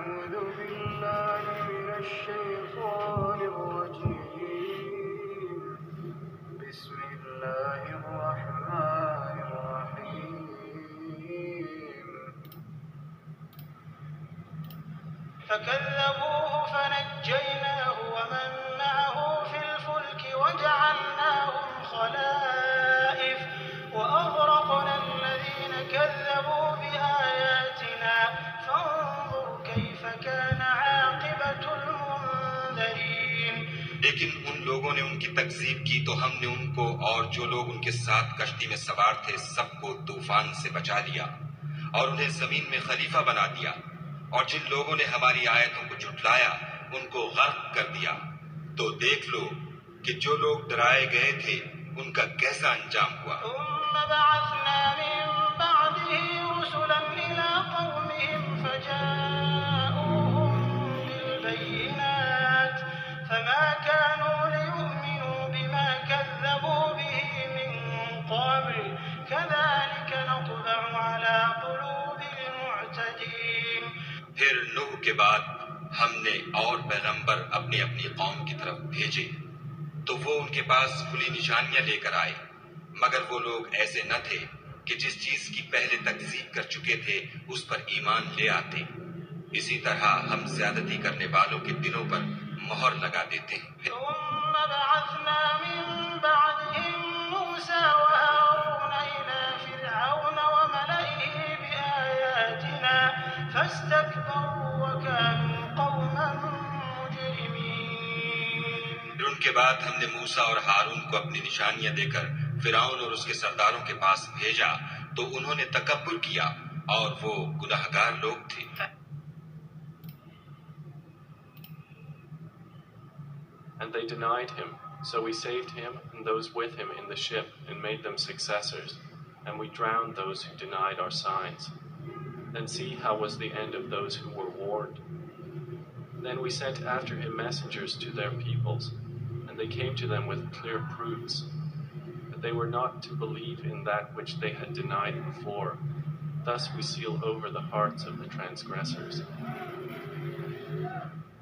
أعوذ بالله من الشيطان الرجيم بسم الله الرحمن الرحيم فكذبوه فنجيناه ومن معه في الفلك وجعلناهم خلائف وأغرقنا الذين كذبوا بآياتنا فانظر كيف كان عاقبة المنذرين. لیکن ان لوگوں نے ان کی تکذیب کی تو ہم نے ان کو اور جو لوگ ان کے ساتھ کشتی میں سوار تھے سب کو طوفان سے بچا لیا اور انہیں زمین میں خلیفہ بنا دیا، اور جن لوگوں نے ہماری آیتوں کو جھٹلایا ان کو غرق کر دیا۔ تو دیکھ لو کہ جو لوگ ڈرائے گئے تھے ان کا کیسا انجام ہوا۔ ثم بعثنا من بعده رسلا إلى قومهم فجاءوهم بالبينات فما كانوا ليؤمنوا بما كذبوا به من قبل كذلك نطبع على قلوب المعتدين. پھر نوح کے بعد ہم نے اور پیغمبر اپنی اپنی قوم کی طرف بھیجے تو وہ ان کے پاس کھلی نشانیاں لے کر آئے، مگر وہ لوگ ایسے نہ تھے کہ جس چیز کی پہلے تکذیب کر چکے تھے اس پر ایمان لے آتے۔ اسی طرح ہم زیادتی کرنے والوں کے دلوں پر مہر لگا دیتے ہیں۔ ثم بعثنا من بعدهم موسى وهارون إلى فرعون وملئه بآياتنا فاستكبروا وكانوا قوما مجرمين. پھر ان کے بعد ہم نے موسیٰ اور ہارون کو اپنی نشانیاں دے کر فرعون اور اس کے سرداروں کے پاس بھیجا تو انہوں نے تکبر کیا اور وہ گناہگار لوگ تھے۔ And they denied him, so we saved him and those with him in the ship and made them successors, and we drowned those who denied our signs. Then see how was the end of those who were warned. Then we sent after him messengers to their peoples, and they came to them with clear proofs. But they were not to believe in that which they had denied before. Thus we seal over the hearts of the transgressors.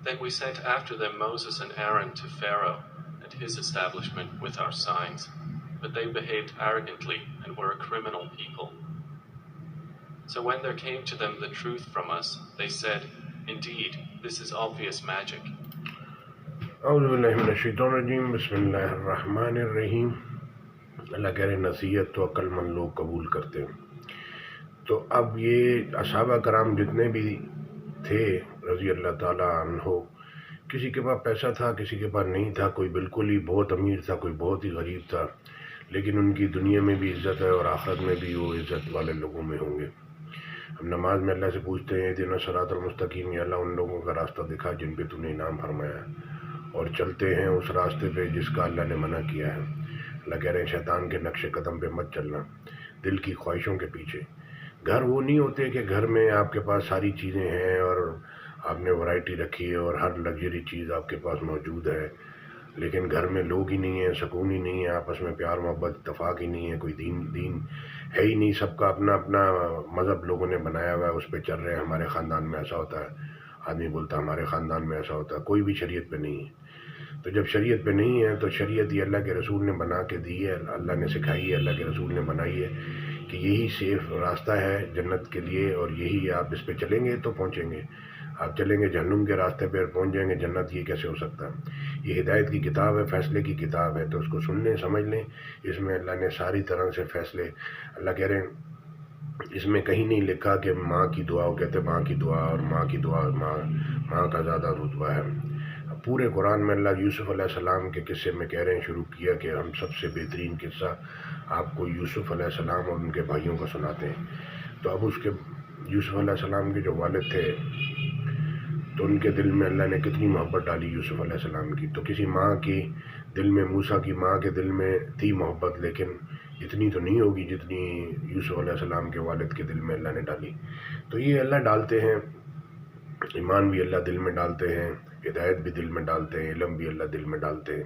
Then we sent after them Moses and Aaron to Pharaoh and his establishment with our signs. But they behaved arrogantly and were a criminal people. So when there came to them the truth from us, they said, "Indeed, this is obvious magic." اعوذ باللہ من الشیطان الرجیم بسم اللہ الرحمن الرحیم. اللہ کہہ رہے نصیحت تو عقل مند لوگ قبول کرتے ہیں. تو اب یہ صحابہ کرام جتنے بھی تھے رضی اللہ تعالیٰ عنہ، کسی کے پاس پیسہ تھا، کسی کے پاس نہیں تھا، کوئی بالکل ہی بہت امیر تھا، کوئی بہت ہی غریب تھا، لیکن ان کی دنیا میں بھی عزت ہے اور آخرت میں بھی وہ عزت والے لوگوں میں ہوں گے. ہم نماز میں اللہ سے پوچھتے ہیں اہدنا الصراط المستقیم، یا اللہ ان لوگوں کا راستہ دکھا جن پہ تو نے انعام فرمایا ہے، اور چلتے ہیں اس راستے پہ جس کا اللہ نے منع کیا ہے. اللہ کہہ رہے ہیں شیطان کے نقش قدم پہ مت چلنا، دل کی خواہشوں کے پیچھے. گھر وہ نہیں ہوتے کہ گھر میں آپ کے پاس ساری چیزیں ہیں اور آپ نے ورائٹی رکھی ہے اور ہر لگژری چیز آپ کے پاس موجود ہے، لیکن گھر میں لوگ ہی نہیں ہیں، سکون ہی نہیں ہے، آپس میں پیار محبت اتفاق ہی نہیں ہے، کوئی دین ہے ہی نہیں. سب کا اپنا اپنا مذہب لوگوں نے بنایا ہوا ہے، اس پہ چل رہے ہیں. ہمارے خاندان میں ایسا ہوتا ہے، آدمی بولتا ہے ہمارے خاندان میں ایسا ہوتا ہے. کوئی بھی شریعت پہ نہیں ہے. تو جب شریعت پہ نہیں ہے تو شریعت یہ اللہ کے رسول نے بنا کے دی ہے، اللہ نے سکھائی ہے، اللہ کے رسول نے بنائی ہے کہ یہی سیف راستہ ہے جنت کے لیے، اور یہی آپ اس پہ چلیں گے تو پہنچیں گے. آپ چلیں گے جہنم کے راستے پہ پہنچ جائیں گے جنت. یہ کیسے ہو سکتا ہے؟ یہ ہدایت کی کتاب ہے، فیصلے کی کتاب ہے، تو اس کو سن لیں، سمجھ لیں. اس میں اللہ نے ساری طرح سے فیصلے، اللہ کہہ رہے ہیں اس میں کہیں نہیں لکھا کہ ماں کی دعا، وہ کہتے ماں کی دعا، اور ماں کی دعا ماں کا زیادہ رتبہ ہے. پورے قرآن میں اللہ یوسف علیہ السلام کے قصے میں کہہ رہے ہیں شروع کیا کہ ہم سب سے بہترین قصہ آپ کو یوسف علیہ السلام اور ان کے بھائیوں کا سناتے ہیں. تو اب اس کے یوسف علیہ السلام کے جو والد تھے تو ان کے دل میں اللہ نے کتنی محبت ڈالی یوسف علیہ السلام کی. تو کسی ماں کی دل میں، موسیٰ کی ماں کے دل میں تھی محبت، لیکن اتنی تو نہیں ہوگی جتنی یوسف علیہ السلام کے والد کے دل میں اللہ نے ڈالی. تو یہ اللہ ڈالتے ہیں، ایمان بھی اللہ دل میں ڈالتے ہیں، ہدایت بھی دل میں ڈالتے ہیں، علم بھی اللہ دل میں ڈالتے ہیں.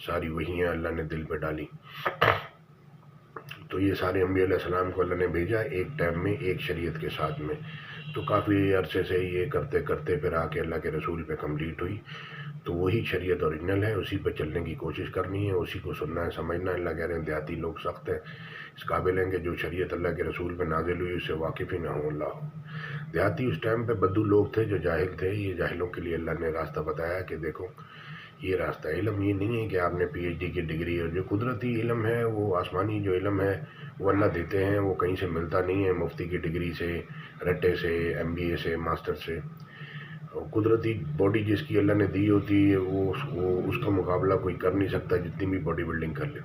ساری وحیاں اللہ نے دل پہ ڈالی. تو یہ سارے انبیاء علیہ السلام کو اللہ نے بھیجا ایک ٹائم میں، ایک شریعت کے ساتھ میں. تو کافی عرصے سے یہ کرتے کرتے پھر آ کے اللہ کے رسول پہ کمپلیٹ ہوئی. تو وہی شریعت اوریجنل ہے, اسی پہ چلنے کی کوشش کرنی ہے, اسی کو سننا ہے, سمجھنا ہے. اللہ کہہ رہے ہیں دیہاتی لوگ سخت ہیں, اس قابل ہیں کہ جو شریعت اللہ کے رسول پہ نازل ہوئی اس سے واقف ہی نہ ہوں. اللہ دیہاتی اس ٹائم پہ بدو لوگ تھے جو جاہل تھے. یہ جاہلوں کے لیے اللہ نے راستہ بتایا کہ دیکھو یہ راستہ. علم یہ نہیں ہے کہ آپ نے PhD کی ڈگری, اور جو قدرتی علم ہے وہ آسمانی جو علم ہے وہ اللہ دیتے ہیں, وہ کہیں سے ملتا نہیں ہے مفتی کی ڈگری سے, رٹے سے, MBA سے, ماسٹر سے. قدرتی باڈی جس کی اللہ نے دی ہوتی ہے وہ اس کا مقابلہ کوئی کر نہیں سکتا جتنی بھی باڈی بلڈنگ کر لے.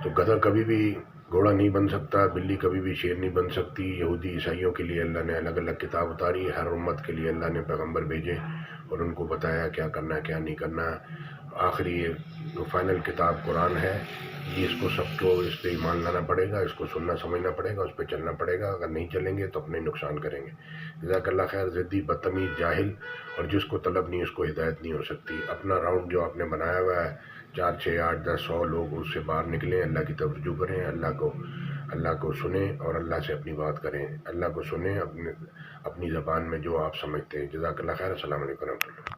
تو گدھا کبھی بھی گھوڑا نہیں بن سکتا, بلی کبھی بھی شیر نہیں بن سکتی. یہودی عیسائیوں کے لیے اللہ نے الگ الگ کتاب اتاری, ہر امت کے لیے اللہ نے پیغمبر بھیجے اور ان کو بتایا کیا کرنا ہے کیا نہیں کرنا. آخری جو فائنل کتاب قرآن ہے, اس کو سب کو اس پہ ایمان لانا پڑے گا, اس کو سننا سمجھنا پڑے گا, اس پہ چلنا پڑے گا. اگر نہیں چلیں گے تو اپنے نقصان کریں گے. جزاک اللہ خیر. ضدی, بدتمیز, جاہل اور جس کو طلب نہیں اس کو ہدایت نہیں ہو سکتی. اپنا راؤنڈ جو آپ نے بنایا ہوا ہے 4 6 8 10 100 لوگ, اس سے باہر نکلیں, اللہ کی طرف رجوع کریں, اللہ کو سنیں اور اللہ سے اپنی بات کریں. اللہ کو سنیں اپنی زبان میں جو آپ سمجھتے ہیں. جزاک اللہ خیر. السلام علیکم ورحمۃ اللہ.